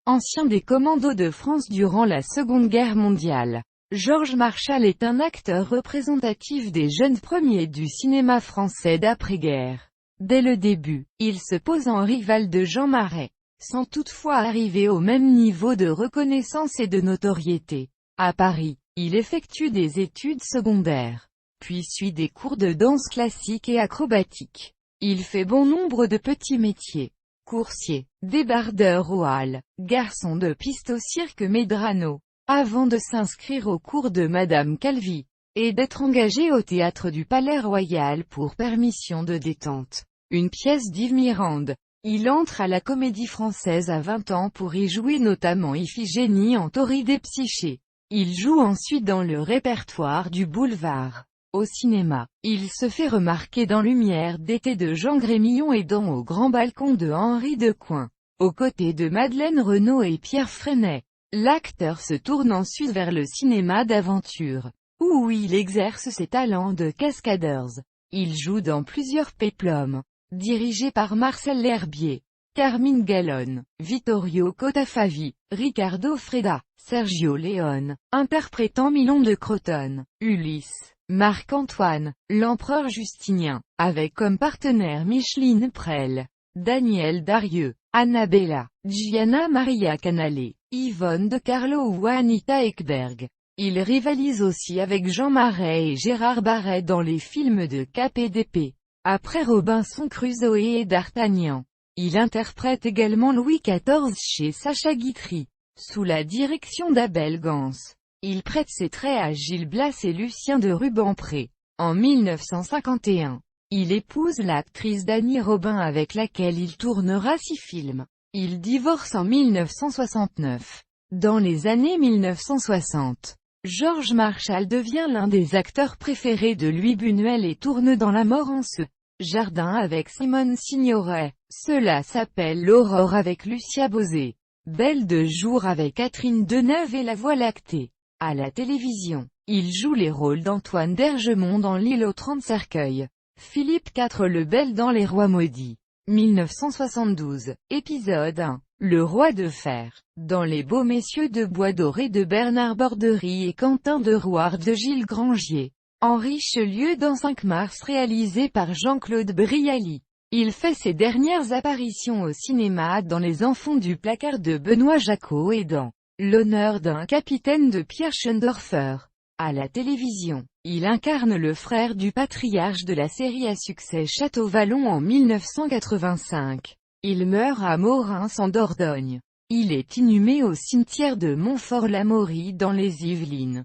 ancien des commandos de France durant la Seconde Guerre mondiale. Georges Marchal est un acteur représentatif des jeunes premiers du cinéma français d'après-guerre. Dès le début, il se pose en rival de Jean Marais, sans toutefois arriver au même niveau de reconnaissance et de notoriété. À Paris, il effectue des études secondaires, puis suit des cours de danse classique et acrobatique. Il fait bon nombre de petits métiers. Coursier, débardeur aux Halles, garçon de piste au cirque Medrano, avant de s'inscrire au cours de Madame Calvi, et d'être engagé au théâtre du Palais Royal pour Permission de détente, une pièce d'Yves Mirande. Il entre à la Comédie Française à 20 ans pour y jouer notamment Iphigénie en Tauride et Psyché. Il joue ensuite dans le répertoire du boulevard. Au cinéma, il se fait remarquer dans Lumière d'été de Jean Grémillon et dans Au grand balcon de Henri Decoing, aux côtés de Madeleine Renaud et Pierre Freinet. L'acteur se tourne ensuite vers le cinéma d'aventure, où il exerce ses talents de cascadeur. Il joue dans plusieurs péplums, dirigés par Marcel L'Herbier, Carmine Gallone, Vittorio Cotafavi, Riccardo Freda, Sergio Leone, interprétant Milon de Crotone, Ulysse, Marc-Antoine, l'empereur Justinien, avec comme partenaire Micheline Prel, Daniel Darieux, Annabella, Gianna Maria Canale, Yvonne de Carlo ou Anita Ekberg. Il rivalise aussi avec Jean Marais et Gérard Barret dans les films de Cap et d'Épée. Après Robinson Crusoe et D'Artagnan, il interprète également Louis XIV chez Sacha Guitry, sous la direction d'Abel Gance. Il prête ses traits à Gilles Blas et Lucien de Rubempré. En 1951, il épouse l'actrice Dany Robin avec laquelle il tournera 6 films. Il divorce en 1969. Dans les années 1960, Georges Marchal devient l'un des acteurs préférés de Louis Buñuel et tourne dans La mort en ce jardin avec Simone Signoret. Cela s'appelle L'Aurore avec Lucia Bosé. Belle de jour avec Catherine Deneuve et La Voie lactée. À la télévision, il joue les rôles d'Antoine d'Ergemont dans L'île aux 30 cercueils, Philippe IV le Bel dans Les Rois maudits. 1972, épisode 1. Le roi de fer, dans Les beaux messieurs de Bois doré de Bernard Borderie et Quentin de Rouard de Gilles Grangier. En Richelieu dans 5 mars réalisé par Jean-Claude Brialy. Il fait ses dernières apparitions au cinéma dans Les enfants du placard de Benoît Jacquot et dans L'honneur d'un capitaine de Pierre Schoendorfer. À la télévision, il incarne le frère du patriarche de la série à succès Château-Vallon en 1985. Il meurt à Morins en Dordogne. Il est inhumé au cimetière de Montfort-l'Amaury dans les Yvelines.